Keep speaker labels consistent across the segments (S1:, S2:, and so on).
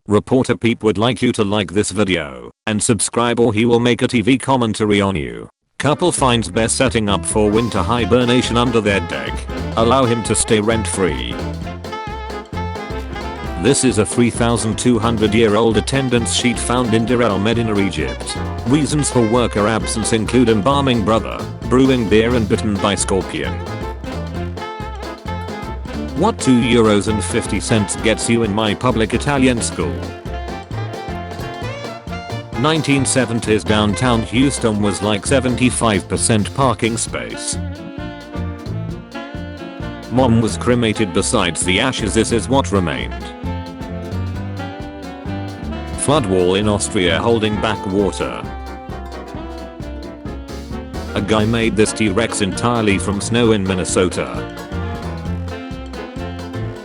S1: Reporter Peep would like you to like this video and subscribe or he will make a TV commentary on you. Couple finds bear setting up for winter hibernation under their deck. Allow him to stay rent free. This is a 3,200-year-old attendance sheet found in Deir el-Medina, Egypt. Reasons for worker absence include embalming brother, brewing beer and bitten by scorpion. What €2.50 gets you in my public Italian school? 1970s downtown Houston was like 75% parking space. Mom was cremated, besides the ashes this is what remained. Flood wall in Austria holding back water. A guy made this T-Rex entirely from snow in Minnesota.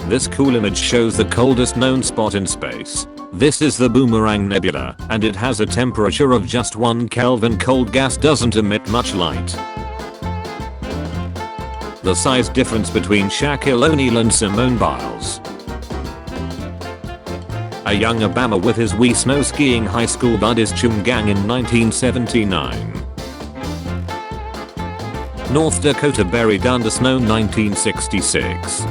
S1: This cool image shows the coldest known spot in space. This is the Boomerang Nebula, and it has a temperature of just 1 Kelvin. Cold gas doesn't emit much light. The size difference between Shaquille O'Neal and Simone Biles. A young Obama with his wee snow skiing high school buddies Chumgang in 1979. North Dakota buried under snow 1966.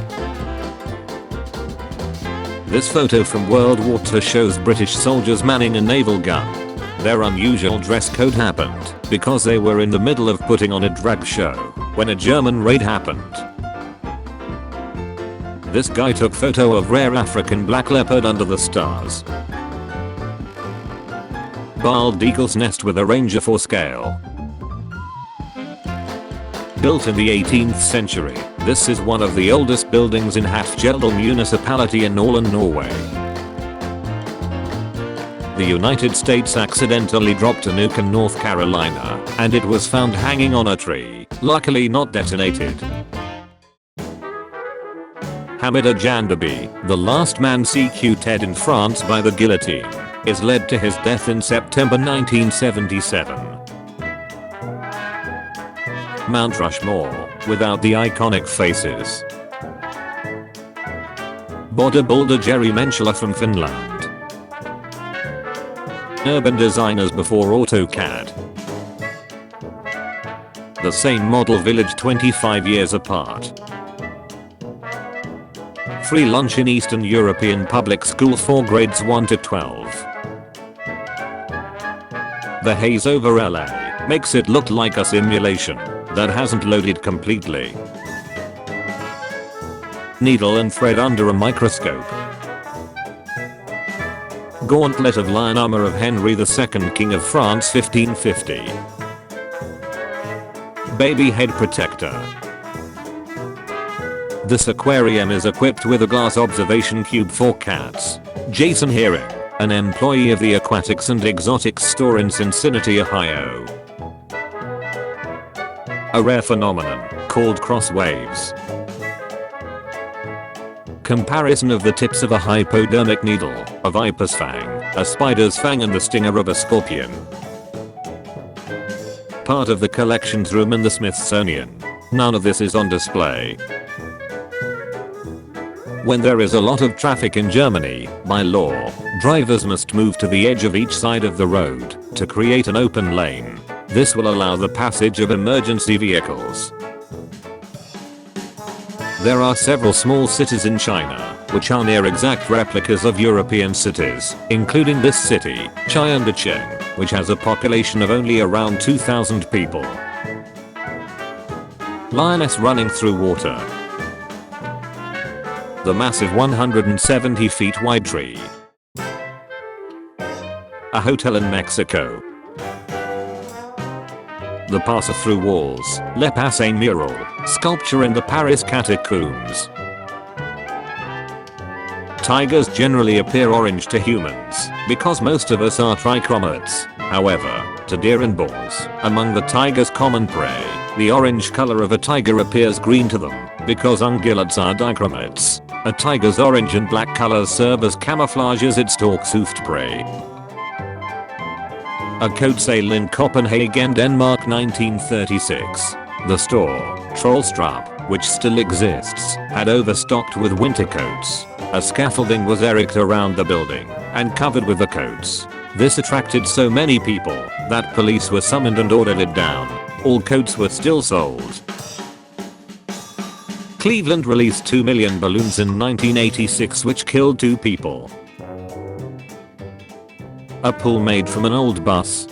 S1: This photo from World War II shows British soldiers manning a naval gun. Their unusual dress code happened because they were in the middle of putting on a drag show when a German raid happened. This guy took photo of rare African black leopard under the stars. Bald eagle's nest with a Ranger 4 scale. Built in the 18th century, this is one of the oldest buildings in Hafjeldal municipality in Northern Norway. The United States accidentally dropped a nuke in North Carolina, and it was found hanging on a tree, luckily not detonated. Hamida Jandabi, the last man executed in France by the guillotine, is led to his death in September 1977. Mount Rushmore, without the iconic faces. Bodybuilder Jerry Menschler from Finland. Urban designers before AutoCAD. The same model village 25 years apart. Free lunch in Eastern European public school for grades 1 to 12. The haze over LA makes it look like a simulation that hasn't loaded completely. Needle and thread under a microscope. Gauntlet of lion armor of Henry II, King of France 1550. Baby head protector. This aquarium is equipped with a glass observation cube for cats. Jason Herring, an employee of the Aquatics and Exotics store in Cincinnati, Ohio. A rare phenomenon called cross waves. Comparison of the tips of a hypodermic needle, a viper's fang, a spider's fang and the stinger of a scorpion. Part of the collections room in the Smithsonian. None of this is on display. When there is a lot of traffic in Germany, by law, drivers must move to the edge of each side of the road to create an open lane. This will allow the passage of emergency vehicles. There are several small cities in China, which are near exact replicas of European cities, including this city, Chengdu, which has a population of only around 2,000 people. Lioness running through water. The massive 170 feet wide tree. A hotel in Mexico. The passer through walls, Le Passe mural, sculpture in the Paris catacombs. Tigers generally appear orange to humans, because most of us are trichromates. However, to deer and boars, among the tiger's common prey, the orange color of a tiger appears green to them, because ungulates are dichromates. A tiger's orange and black colors serve as camouflage as it stalks hoofed prey. A coat sale in Copenhagen, Denmark 1936. The store, Trollstrup, which still exists, had overstocked with winter coats. A scaffolding was erected around the building, and covered with the coats. This attracted so many people that police were summoned and ordered it down. All coats were still sold. Cleveland released 2 million balloons in 1986 which killed 2 people. A pool made from an old bus.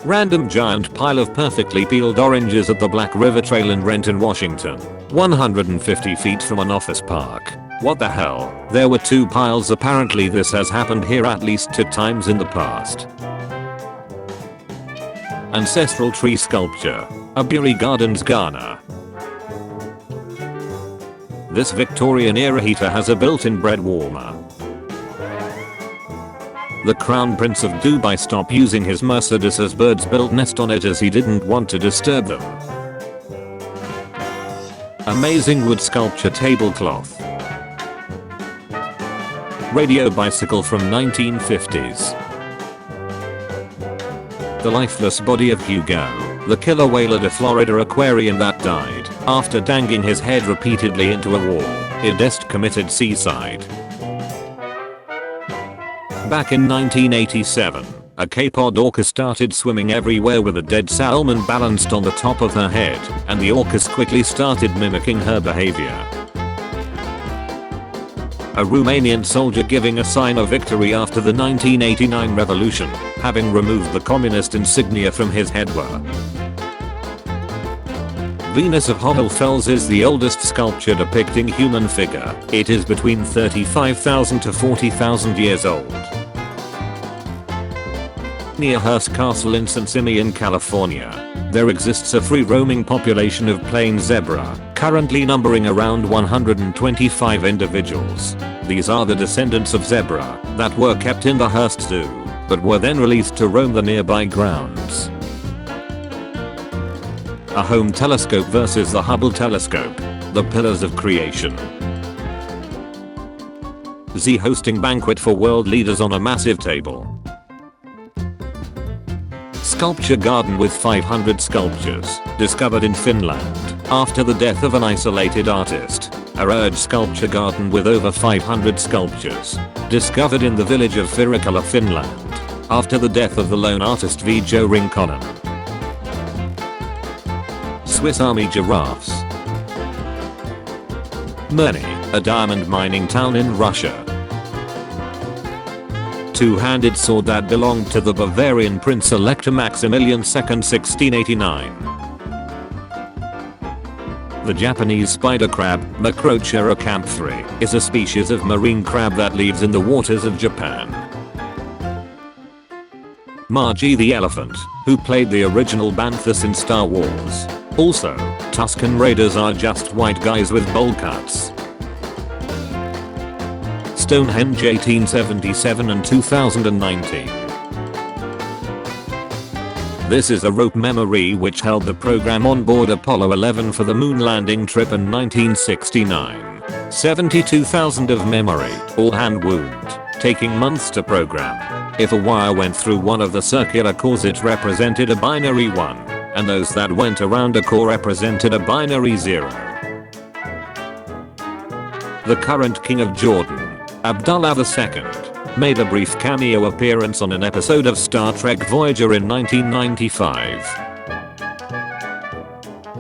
S1: Random giant pile of perfectly peeled oranges at the Black River Trail in Renton, Washington. 150 feet from an office park. What the hell? There were 2 piles. Apparently this has happened here at least 2 times in the past. Ancestral tree sculpture. Abury Gardens, Ghana. This Victorian era heater has a built-in bread warmer. The Crown Prince of Dubai stopped using his Mercedes as birds built nest on it as he didn't want to disturb them. Amazing wood sculpture tablecloth. Radio bicycle from 1950s. The lifeless body of Hugo, the killer whale at a Florida aquarium that died after dangling his head repeatedly into a wall. Idest committed suicide. Back in 1987, a K-pod orca started swimming everywhere with a dead salmon balanced on the top of her head, and the orcas quickly started mimicking her behavior. A Romanian soldier giving a sign of victory after the 1989 revolution, having removed the communist insignia from his headwear. Venus of Hohlfels is the oldest sculpture depicting human figure. It is between 35,000 to 40,000 years old. Near Hearst Castle in San Simeon, California, there exists a free-roaming population of plain zebra, currently numbering around 125 individuals. These are the descendants of zebra that were kept in the Hearst Zoo, but were then released to roam the nearby grounds. A home telescope versus the Hubble telescope. The pillars of creation. Z hosting banquet for world leaders on a massive table. Sculpture garden with 500 sculptures, discovered in Finland, after the death of an isolated artist. A large sculpture garden with over 500 sculptures, discovered in the village of Firikala, Finland, after the death of the lone artist Veijo Rinkonen. Swiss Army giraffes. Mirny, a diamond mining town in Russia. Two-handed sword that belonged to the Bavarian Prince Elector Maximilian II 1689. The Japanese spider crab, Macrochera camphri, is a species of marine crab that lives in the waters of Japan. Margie the elephant, who played the original Banthas in Star Wars. Also, Tusken Raiders are just white guys with bowl cuts. Stonehenge 1877 and 2019. This is a rope memory which held the program on board Apollo 11 for the moon landing trip in 1969. 72,000 of memory, all hand wound, taking months to program. If a wire went through one of the circular cores it represented a binary 1, and those that went around a core represented a binary 0. The current king of Jordan, Abdullah II, made a brief cameo appearance on an episode of Star Trek Voyager in 1995.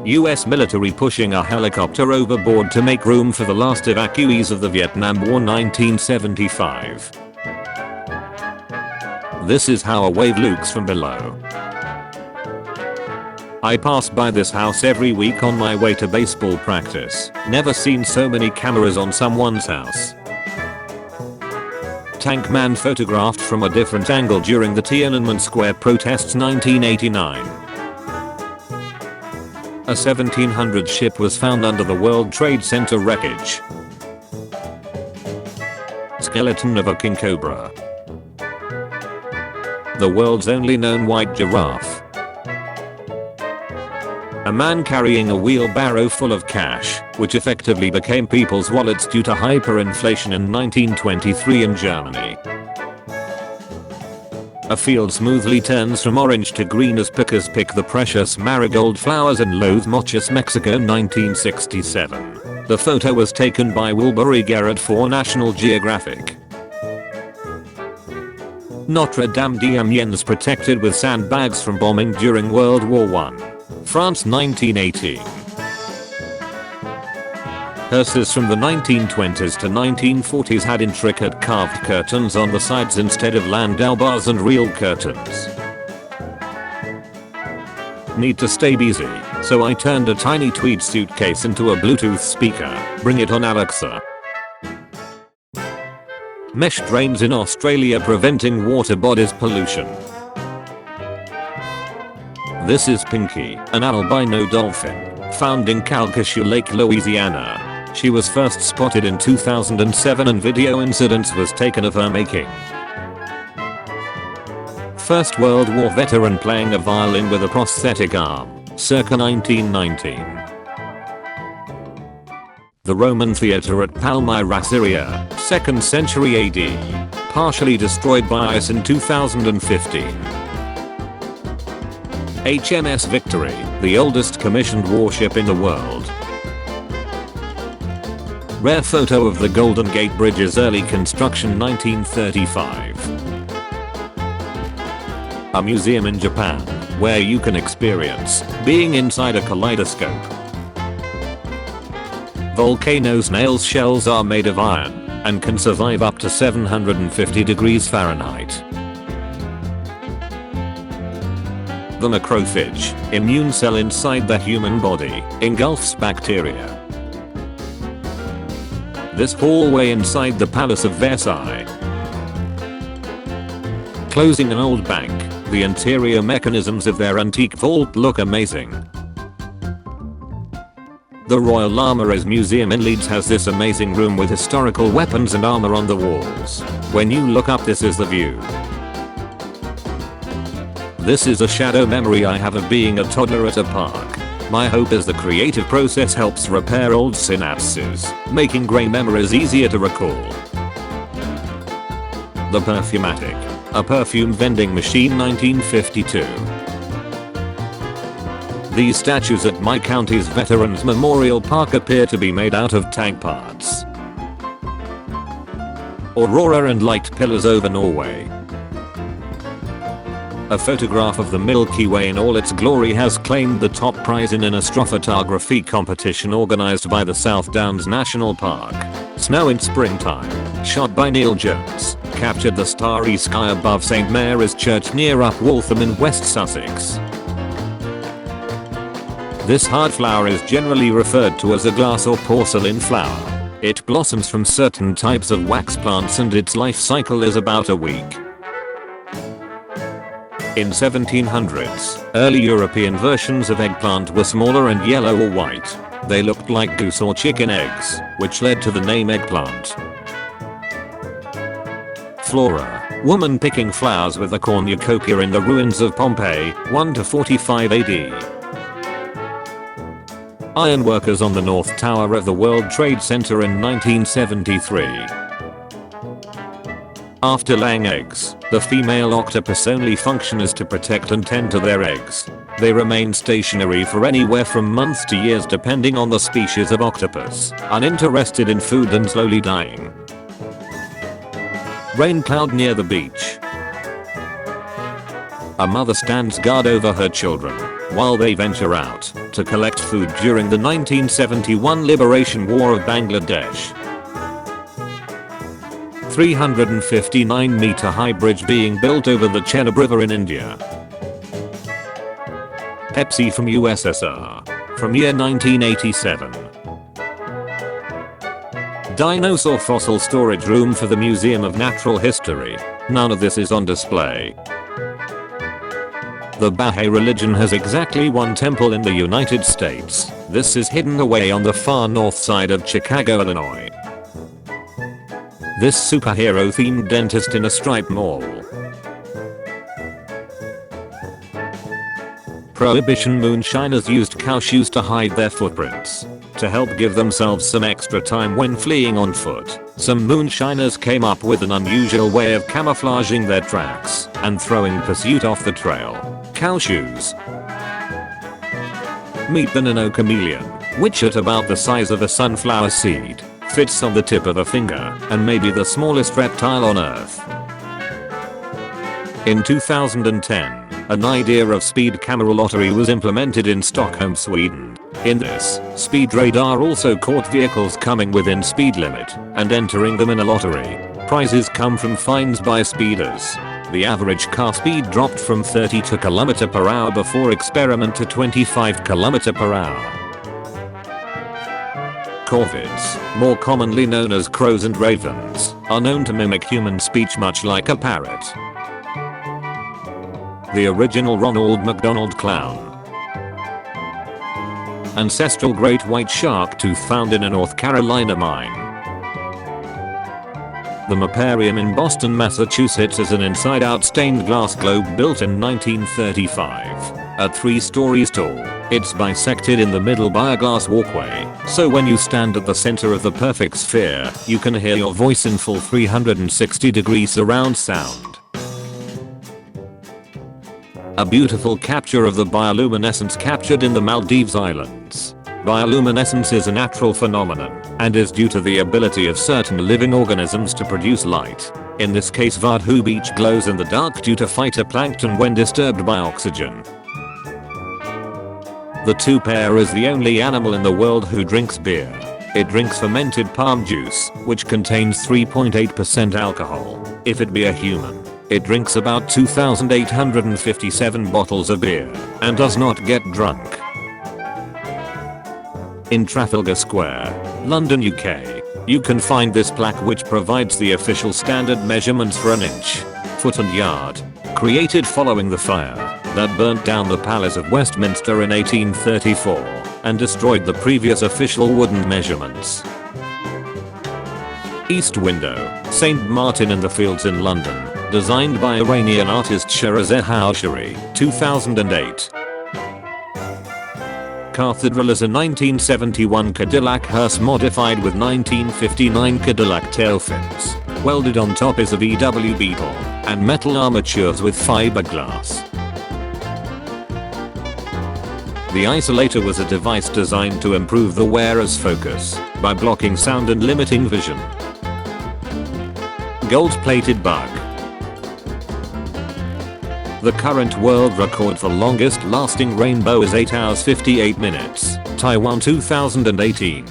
S1: US military pushing a helicopter overboard to make room for the last evacuees of the Vietnam War 1975. This is how a wave looks from below. I pass by this house every week on my way to baseball practice. Never seen so many cameras on someone's house. Tank man photographed from a different angle during the Tiananmen Square protests 1989. A 1700 ship was found under the World Trade Center wreckage. Skeleton of a king cobra. The world's only known white giraffe. A man carrying a wheelbarrow full of cash, which effectively became people's wallets due to hyperinflation in 1923 in Germany. A field smoothly turns from orange to green as pickers pick the precious marigold flowers in Los Mochis, Mexico 1967. The photo was taken by Wilbury Garrett for National Geographic. Notre Dame d'Amiens protected with sandbags from bombing during World War I. France 1918. Hearses from the 1920s to 1940s had intricate carved curtains on the sides instead of landau bars and real curtains. Need to stay busy, so I turned a tiny tweed suitcase into a Bluetooth speaker. Bring it on, Alexa. Mesh drains in Australia preventing water bodies pollution. This is Pinky, an albino dolphin, found in Calcasieu Lake, Louisiana. She was first spotted in 2007 and video incidents was taken of her making. First World War veteran playing a violin with a prosthetic arm, circa 1919. The Roman theatre at Palmyra, Syria, 2nd century AD, partially destroyed by ice in 2015. HMS Victory, the oldest commissioned warship in the world. Rare photo of the Golden Gate Bridge's early construction, 1935. A museum in Japan, where you can experience being inside a kaleidoscope. Volcano snails' shells are made of iron and can survive up to 750 degrees Fahrenheit. The macrophage, immune cell inside the human body, engulfs bacteria. This hallway inside the Palace of Versailles. Closing an old bank, the interior mechanisms of their antique vault look amazing. The Royal Armourers Museum in Leeds has this amazing room with historical weapons and armor on the walls. When you look up, this is the view. This is a shadow memory I have of being a toddler at a park. My hope is the creative process helps repair old synapses, making grey memories easier to recall. The Perfumatic, a perfume vending machine, 1952. These statues at my county's Veterans Memorial Park appear to be made out of tank parts. Aurora and light pillars over Norway. A photograph of the Milky Way in all its glory has claimed the top prize in an astrophotography competition organized by the South Downs National Park. Snow in springtime, shot by Neil Jones, captured the starry sky above St Mary's Church near Waltham in West Sussex. This hard flower is generally referred to as a glass or porcelain flower. It blossoms from certain types of wax plants and its life cycle is about a week. In 1700s, early European versions of eggplant were smaller and yellow or white. They looked like goose or chicken eggs, which led to the name eggplant. Flora, woman picking flowers with a cornucopia in the ruins of Pompeii, 1 to 45 AD. Ironworkers on the North Tower of the World Trade Center in 1973. After laying eggs, the female octopus only function is to protect and tend to their eggs. They remain stationary for anywhere from months to years depending on the species of octopus, uninterested in food and slowly dying. Rain cloud near the beach. A mother stands guard over her children while they venture out to collect food during the 1971 Liberation War of Bangladesh. 359-meter high bridge being built over the Chenab River in India. Pepsi from USSR. From year 1987. Dinosaur fossil storage room for the Museum of Natural History. None of this is on display. The Baha'i religion has exactly one temple in the United States. This is hidden away on the far north side of Chicago, Illinois. This superhero-themed dentist in a strip mall. Prohibition moonshiners used cow shoes to hide their footprints. To help give themselves some extra time when fleeing on foot, some moonshiners came up with an unusual way of camouflaging their tracks and throwing pursuit off the trail. Cow shoes. Meet the nano chameleon. which at about the size of a sunflower seed, fits on the tip of a finger, and may be the smallest reptile on Earth. In 2010, an idea of speed camera lottery was implemented in Stockholm, Sweden. In this, speed radar also caught vehicles coming within speed limit and entering them in a lottery. Prizes come from fines by speeders. The average car speed dropped from 30 km/h before experiment to 25 km/h. Corvids, more commonly known as crows and ravens, are known to mimic human speech much like a parrot. The original Ronald McDonald clown. Ancestral great white shark tooth found in a North Carolina mine. The Maparium in Boston, Massachusetts is an inside-out stained glass globe built in 1935. At 3 stories tall, it's bisected in the middle by a glass walkway, so when you stand at the center of the perfect sphere, you can hear your voice in full 360-degree surround sound. A beautiful capture of the bioluminescence captured in the Maldives Islands. Bioluminescence is a natural phenomenon and is due to the ability of certain living organisms to produce light. In this case, Vadhu Beach glows in the dark due to phytoplankton when disturbed by oxygen. The two-pair is the only animal in the world who drinks beer. It drinks fermented palm juice, which contains 3.8% alcohol. If it be a human, it drinks about 2,857 bottles of beer and does not get drunk. In Trafalgar Square, London, UK, you can find this plaque which provides the official standard measurements for an inch, foot and yard, created following the fire that burnt down the Palace of Westminster in 1834 and destroyed the previous official wooden measurements. East Window, St. Martin in the Fields in London, designed by Iranian artist Sherazeh Houshari, 2008. Cathedral is a 1971 Cadillac hearse modified with 1959 Cadillac tail fins. Welded on top is a VW Beetle and metal armatures with fiberglass. The isolator was a device designed to improve the wearer's focus by blocking sound and limiting vision. Gold-plated bug. The current world record for longest lasting rainbow is 8 hours 58 minutes, Taiwan 2018.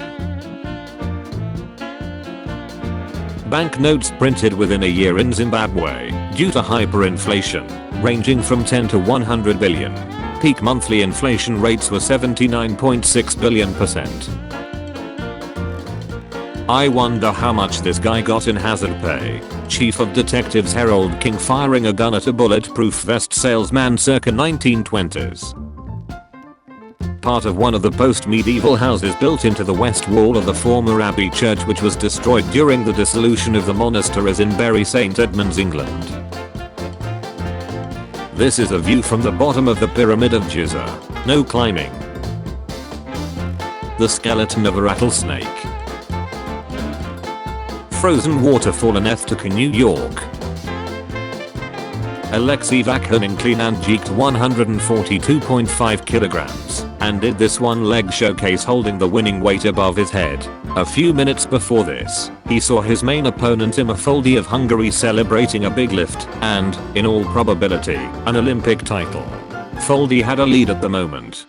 S1: Banknotes printed within a year in Zimbabwe due to hyperinflation, ranging from 10 to 100 billion. Peak monthly inflation rates were 79.6 billion%. I wonder how much this guy got in hazard pay. Chief of Detectives Harold King firing a gun at a bulletproof vest salesman circa 1920s. Part of one of the post-medieval houses built into the west wall of the former Abbey Church, which was destroyed during the dissolution of the monasteries in Bury St Edmunds, England. This is a view from the bottom of the Pyramid of Giza. No climbing. The skeleton of a rattlesnake. Frozen waterfall in Ethtuka, New York. Alexei Vakunin clean and jerked 142.5 kilograms and did this one-leg showcase holding the winning weight above his head. A few minutes before this, he saw his main opponent Ima Foldi of Hungary celebrating a big lift and, in all probability, an Olympic title. Foldi had a lead at the moment.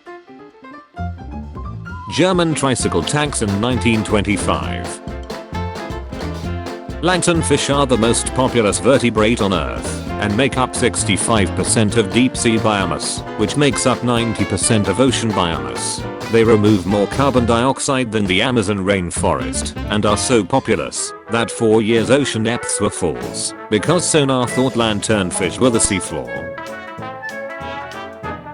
S1: German tricycle tanks in 1925. Planktonfish are the most populous vertebrate on Earth and make up 65% of deep sea biomass, which makes up 90% of ocean biomass. They remove more carbon dioxide than the Amazon rainforest and are so populous that for years ocean depths were false because sonar thought lanternfish were the seafloor.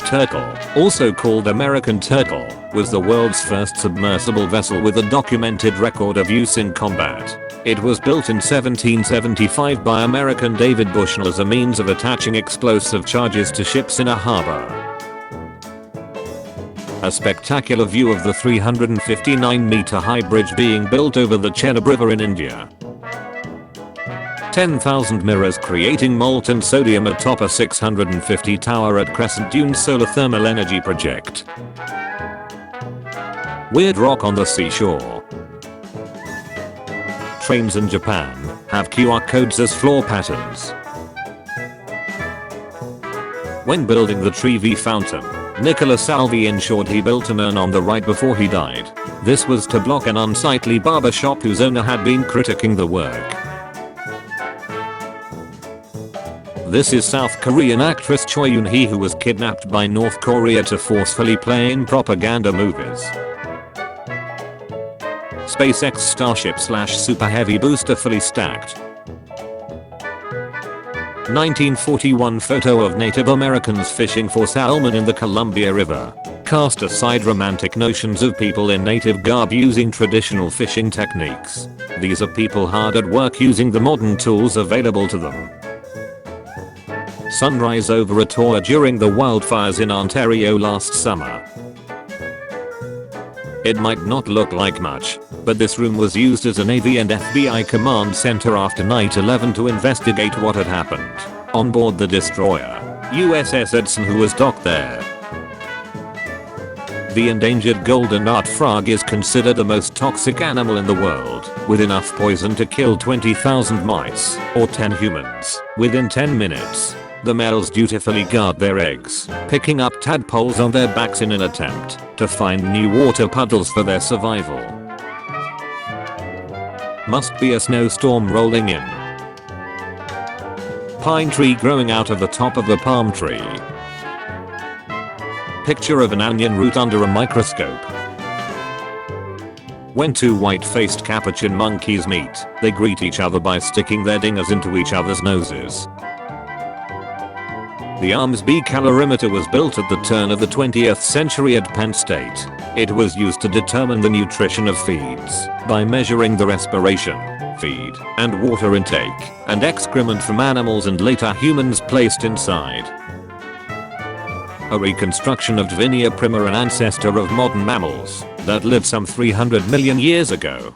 S1: Turtle, also called American turtle, was the world's first submersible vessel with a documented record of use in combat. It was built in 1775 by American David Bushnell as a means of attaching explosive charges to ships in a harbor. A spectacular view of the 359-meter high bridge being built over the Chenab River in India. 10,000 mirrors creating molten sodium atop a 650 tower at Crescent Dunes Solar Thermal Energy Project. Weird rock on the seashore. Trains in Japan have QR codes as floor patterns. When building the Trevi Fountain, Nicola Salvi ensured he built an urn on the right before he died. This was to block an unsightly barber shop whose owner had been critiquing the work. This is South Korean actress Choi Yoon-hee, who was kidnapped by North Korea to forcefully play in propaganda movies. SpaceX Starship / Super Heavy booster fully stacked. 1941 photo of Native Americans fishing for salmon in the Columbia River. Cast aside romantic notions of people in native garb using traditional fishing techniques. These are people hard at work using the modern tools available to them. Sunrise over a tour during the wildfires in Ontario last summer. It might not look like much, but this room was used as a Navy and FBI command center after 9/11 to investigate what had happened on board the destroyer USS Edson, who was docked there. The endangered golden art frog is considered the most toxic animal in the world, with enough poison to kill 20,000 mice, or 10 humans, within 10 minutes. The males dutifully guard their eggs, picking up tadpoles on their backs in an attempt to find new water puddles for their survival. Must be a snowstorm rolling in. Pine tree growing out of the top of the palm tree. Picture of an onion root under a microscope. When two white-faced capuchin monkeys meet, they greet each other by sticking their dingers into each other's noses. The Armsby calorimeter was built at the turn of the 20th century at Penn State. It was used to determine the nutrition of feeds by measuring the respiration, feed, and water intake, and excrement from animals and later humans placed inside. A reconstruction of Divinia prima, an ancestor of modern mammals that lived some 300 million years ago.